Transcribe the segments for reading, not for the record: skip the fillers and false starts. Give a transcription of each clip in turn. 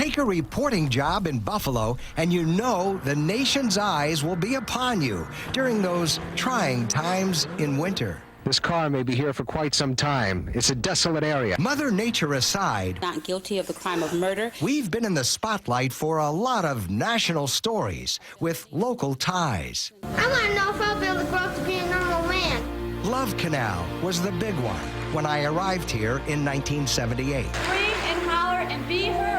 Take a reporting job in Buffalo, and you know the nation's eyes will be upon you during those trying times in winter. This car may be here for quite some time. It's a desolate area. Mother Nature aside, not guilty of the crime of murder. We've been in the spotlight for a lot of national stories with local ties. I want to know if I'll be able to grow up to be a normal man. Love Canal was the big one when I arrived here in 1978. Scream and holler and be heard.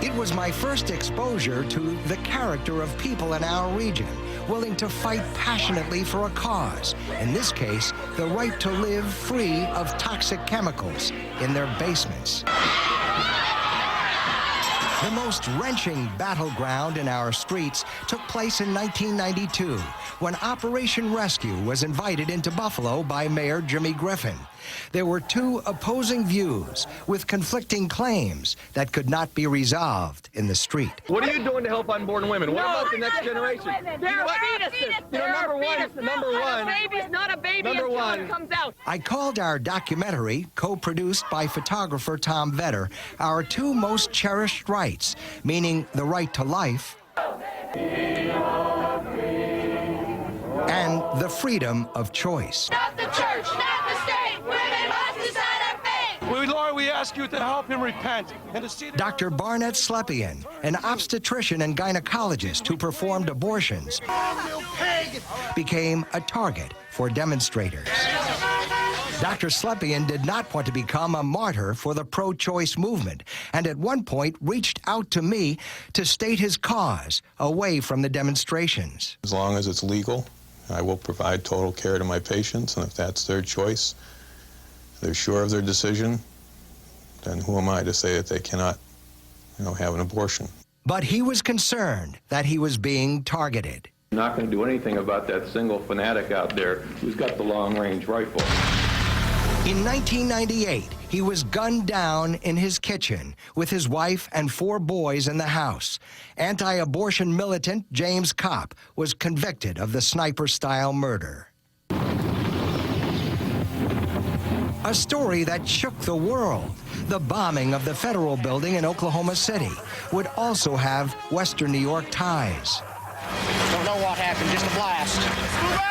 It was my first exposure to the character of people in our region, willing to fight passionately for a cause, in this case, the right to live free of toxic chemicals in their basements. The most wrenching battleground in our streets took place in 1992, when Operation Rescue was invited into Buffalo by Mayor Jimmy Griffin. There were two opposing views with conflicting claims that could not be resolved in the street. What are you doing to help unborn women? What about the next generation? There are fetuses. Number one. Baby's not a baby Number until one. it comes out. I called our documentary, co-produced by photographer Tom Vetter, our two most cherished rights, meaning the right to life and the freedom of choice. Not the church, not the state. Women must decide our fate. Lord, we ask you to help him repent and to see Dr. Barnett Slepian, an obstetrician and gynecologist who performed abortions, became a target for demonstrators. Dr. Slepian did not want to become a martyr for the pro-choice movement, and at one point reached out to me to state his cause away from the demonstrations. As long as it's legal, I will provide total care to my patients, and if that's their choice, they're sure of their decision, then who am I to say that they cannot, have an abortion? But he was concerned that he was being targeted. I'm not going to do anything about that single fanatic out there who's got the long-range rifle. In 1998, he was gunned down in his kitchen with his wife and 4 boys in the house. Anti-abortion militant James Kopp was convicted of the sniper-style murder. A story that shook the world. The bombing of the federal building in Oklahoma City would also have Western New York ties. Don't know what happened, just a blast. Move out!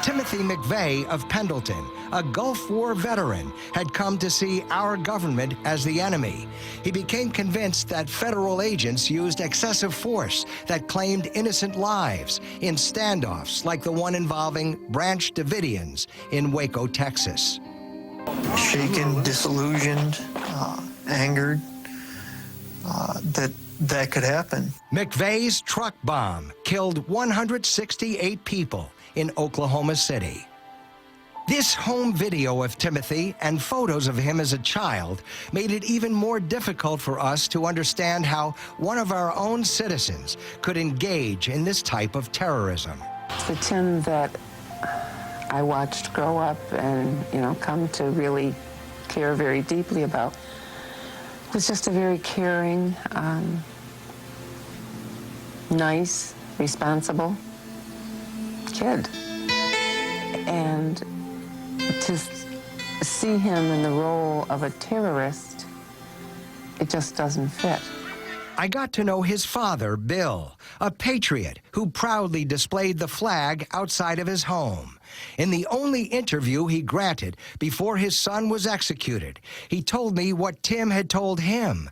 Timothy McVeigh of Pendleton, a Gulf War veteran, had come to see our government as the enemy. He became convinced that federal agents used excessive force that claimed innocent lives in standoffs like the one involving Branch Davidians in Waco, Texas. Shaken, disillusioned, angered, that could happen. McVeigh's truck bomb killed 168 people in Oklahoma City. This home video of Timothy and photos of him as a child made it even more difficult for us to understand how one of our own citizens could engage in this type of terrorism. The Tim that I watched grow up and, come to really care very deeply about was just a very caring, nice, responsible kid. And to see him in the role of a terrorist, it just doesn't fit. I got to know his father, Bill, a patriot who proudly displayed the flag outside of his home. In the only interview he granted before his son was executed, he told me what Tim had told him.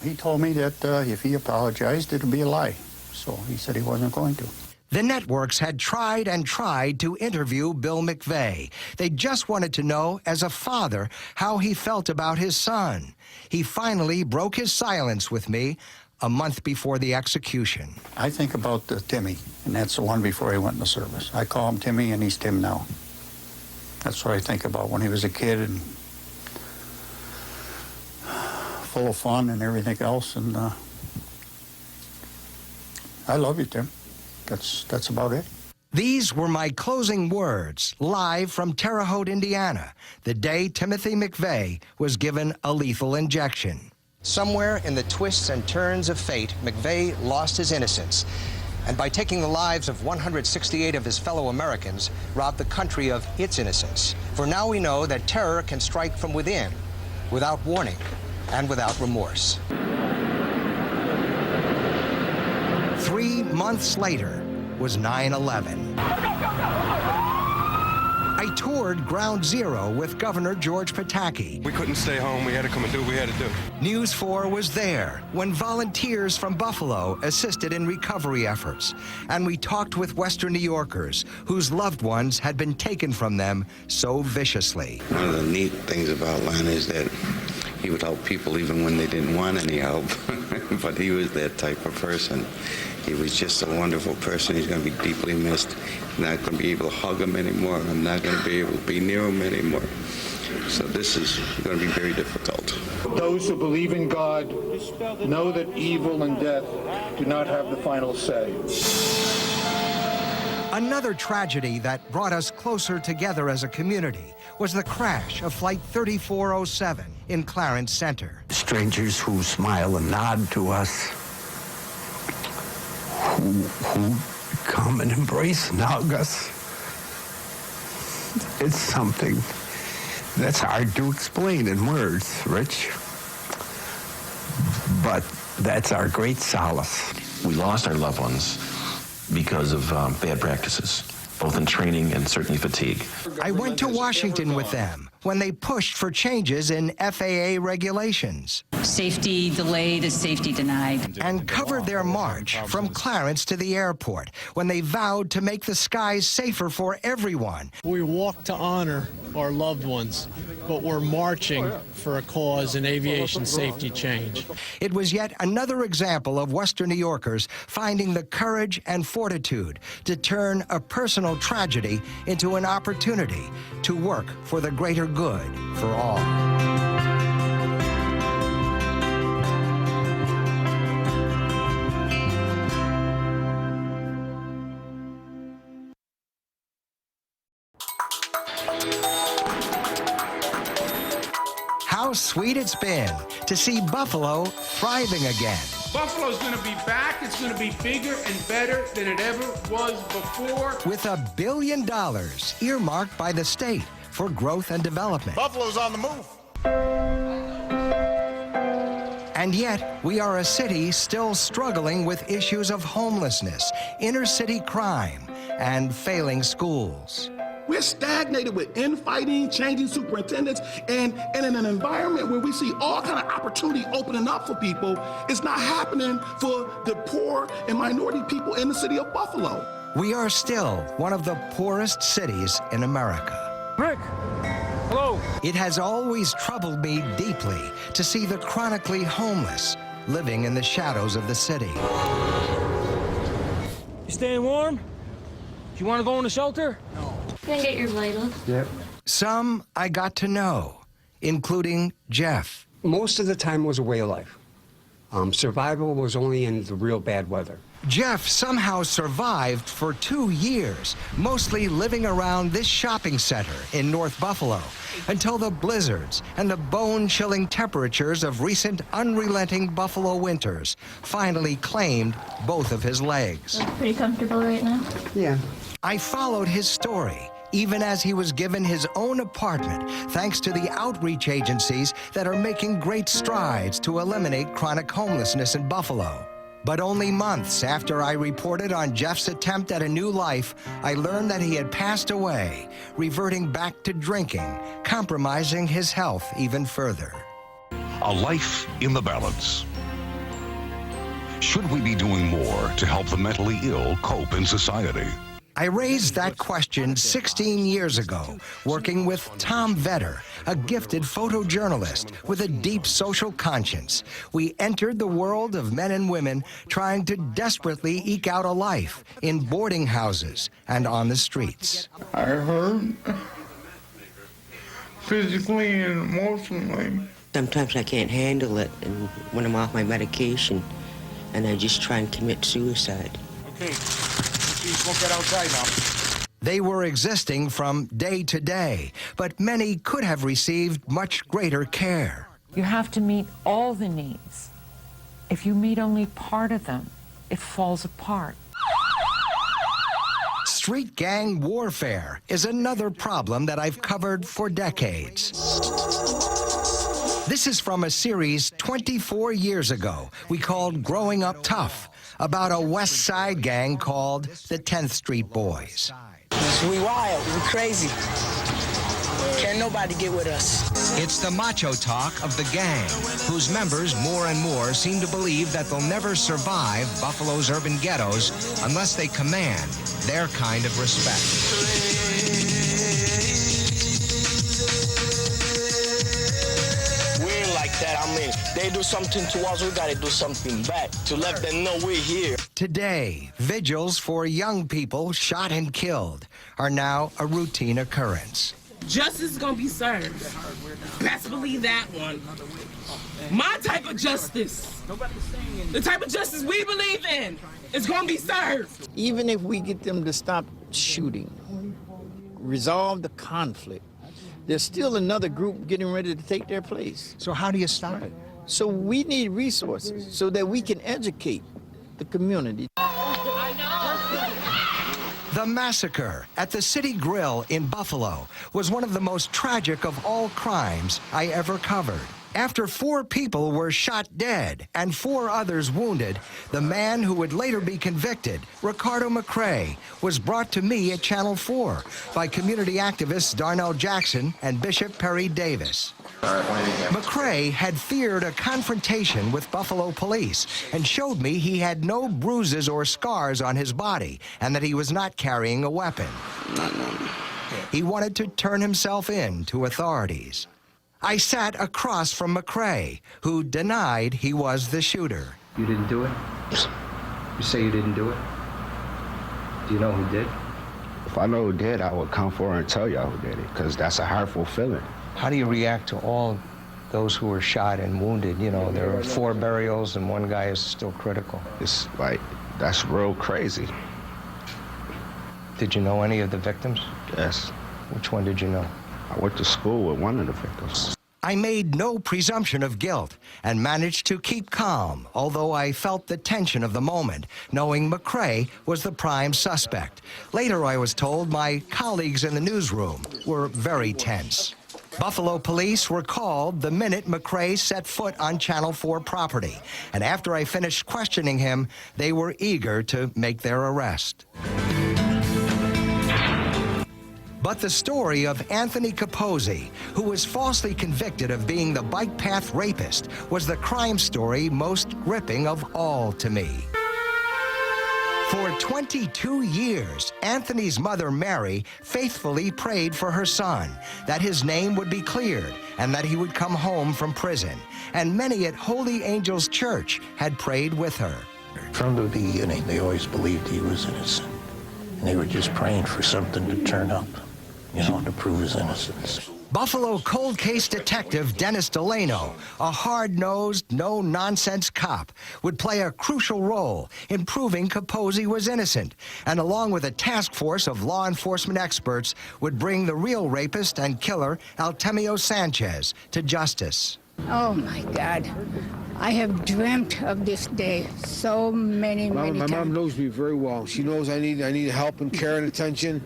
He told me that if he apologized, it would be a lie. So he said he wasn't going to. The networks had tried and tried to interview Bill McVeigh. They just wanted to know, as a father, how he felt about his son. He finally broke his silence with me a month before the execution. I think about Timmy, and that's the one before he went in the service. I call him Timmy, and he's Tim now. That's what I think about when he was a kid and full of fun and everything else. And I love you, Tim. That's about it. These were my closing words, live from Terre Haute, Indiana, the day Timothy McVeigh was given a lethal injection. Somewhere in the twists and turns of fate, McVeigh lost his innocence, and by taking the lives of 168 of his fellow Americans, robbed the country of its innocence. For now we know that terror can strike from within, without warning, and without remorse. 3 months later was 9/11. I toured Ground Zero with Governor George Pataki. We couldn't stay home. We had to come and do what we had to do. News 4 was there when volunteers from Buffalo assisted in recovery efforts. And we talked with Western New Yorkers whose loved ones had been taken from them so viciously. One of the neat things about Len is that he would help people even when they didn't want any help. But he was that type of person. He was just a wonderful person. He's going to be deeply missed. I'm not going to be able to hug him anymore. I'm not going to be able to be near him anymore. So this is going to be very difficult. Those who believe in God know that evil and death do not have the final say. Another tragedy that brought us closer together as a community was the crash of Flight 3407 in Clarence Center. Strangers who smile and nod to us, who come and embrace and hug us. It's something that's hard to explain in words, Rich. But that's our great solace. We lost our loved ones because of bad practices, both in training and certainly fatigue. I went to Washington with them when they pushed for changes in F.A.A. regulations. Safety delayed is safety denied. And covered their march from Clarence to the airport when they vowed to make the skies safer for everyone. We walk to honor our loved ones, but we're marching for a cause in aviation safety change. It was yet another example of Western New Yorkers finding the courage and fortitude to turn a personal tragedy into an opportunity to work for the greater good for all. How sweet it's been to see Buffalo thriving again. Buffalo's going to be back. It's going to be bigger and better than it ever was before. With $1 billion earmarked by the state for growth and development. Buffalo's on the move. And yet, we are a city still struggling with issues of homelessness, inner-city crime, and failing schools. We're stagnated with infighting, changing superintendents, and in an environment where we see all kind of opportunity opening up for people, it's not happening for the poor and minority people in the city of Buffalo. We are still one of the poorest cities in America. Rick, hello. It has always troubled me deeply to see the chronically homeless living in the shadows of the city. You staying warm? Do you want to go in the shelter? No. Can I get your vitals? Yep. Some I got to know, including Jeff. Most of the time was a way of life. Survival was only in the real bad weather. Jeff somehow survived for 2 years, mostly living around this shopping center in North Buffalo, until the blizzards and the bone-chilling temperatures of recent unrelenting Buffalo winters finally claimed both of his legs. Pretty comfortable right now? Yeah. I followed his story, even as he was given his own apartment, thanks to the outreach agencies that are making great strides to eliminate chronic homelessness in Buffalo. But only months after I reported on Jeff's attempt at a new life, I learned that he had passed away, reverting back to drinking, compromising his health even further. A life in the balance. Should we be doing more to help the mentally ill cope in society? I raised that question 16 years ago, working with Tom Vetter, a gifted photojournalist with a deep social conscience. We entered the world of men and women trying to desperately eke out a life in boarding houses and on the streets. I hurt physically and emotionally. Sometimes I can't handle it and when I'm off my medication, and I just try and commit suicide. Okay. We'll get outside now. They were existing from day to day, but many could have received much greater care. You have to meet all the needs. If you meet only part of them, it falls apart. Street gang warfare is another problem that I've covered for decades. This is from a series 24 years ago we called Growing Up Tough, about a West Side gang called the 10th Street Boys. We wild, we crazy. Can't nobody get with us. It's the macho talk of the gang, whose members more and more seem to believe that they'll never survive Buffalo's urban ghettos unless they command their kind of respect. We ain't like that. I mean, they do something to us, we gotta do something back to let them know we're here. Today, vigils for young people shot and killed are now a routine occurrence. Justice is gonna be served. Best believe that one. My type of justice, the type of justice we believe in, is gonna be served. Even if we get them to stop shooting, resolve the conflict, there's still another group getting ready to take their place. So how do you stop it? So we need resources so that we can educate the community. The massacre at the City Grill in Buffalo was one of the most tragic of all crimes I ever covered. After 4 people were shot dead and 4 others wounded, the man who would later be convicted, Ricardo McVeigh, was brought to me at Channel 4 by community activists Darnell Jackson and Bishop Perry Davis. McVeigh had feared a confrontation with Buffalo police and showed me he had no bruises or scars on his body and that he was not carrying a weapon. He wanted to turn himself in to authorities. I sat across from McVeigh, who denied he was the shooter. You didn't do it? You say you didn't do it? Do you know who did? If I know who did, I would come forward and tell y'all who did it, because that's a hurtful feeling. How do you react to all those who were shot and wounded? You know, there are 4 burials and 1 guy is still critical. It's like, that's real crazy. Did you know any of the victims? Yes. Which one did you know? I went to school with one of the victims. I made no presumption of guilt and managed to keep calm, although I felt the tension of the moment, knowing McVeigh was the prime suspect. Later, I was told my colleagues in the newsroom were very tense. Buffalo police were called the minute McVeigh set foot on Channel 4 property, and after I finished questioning him, they were eager to make their arrest. But the story of Anthony Capozzi, who was falsely convicted of being the bike path rapist, was the crime story most gripping of all to me. For 22 years, Anthony's mother, Mary, faithfully prayed for her son, that his name would be cleared and that he would come home from prison. And many at Holy Angels Church had prayed with her. From the beginning, they always believed he was innocent. And they were just praying for something to turn up, you know, to prove his innocence. Buffalo cold case detective Dennis Delano, a hard-nosed, no-nonsense cop, would play a crucial role in proving Capozzi was innocent, and along with a task force of law enforcement experts, would bring the real rapist and killer, Altemio Sanchez, to justice. Oh, my God. I have dreamt of this day so many times. My mom knows me very well. She knows I need help and care and attention.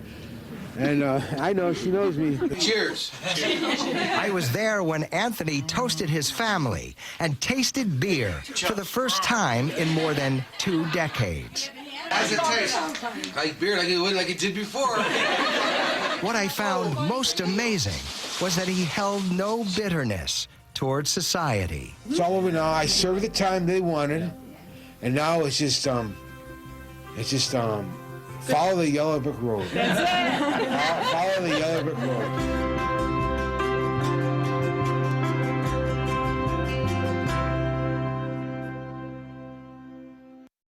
And I know she knows me. Cheers. I was there when Anthony toasted his family and tasted beer for the first time in more than 2 decades. How's it taste? Like beer, like it did before. What I found most amazing was that he held no bitterness towards society. It's all over now. I served the time they wanted, and now it's just follow the yellow brick road. Follow the yellow brick road.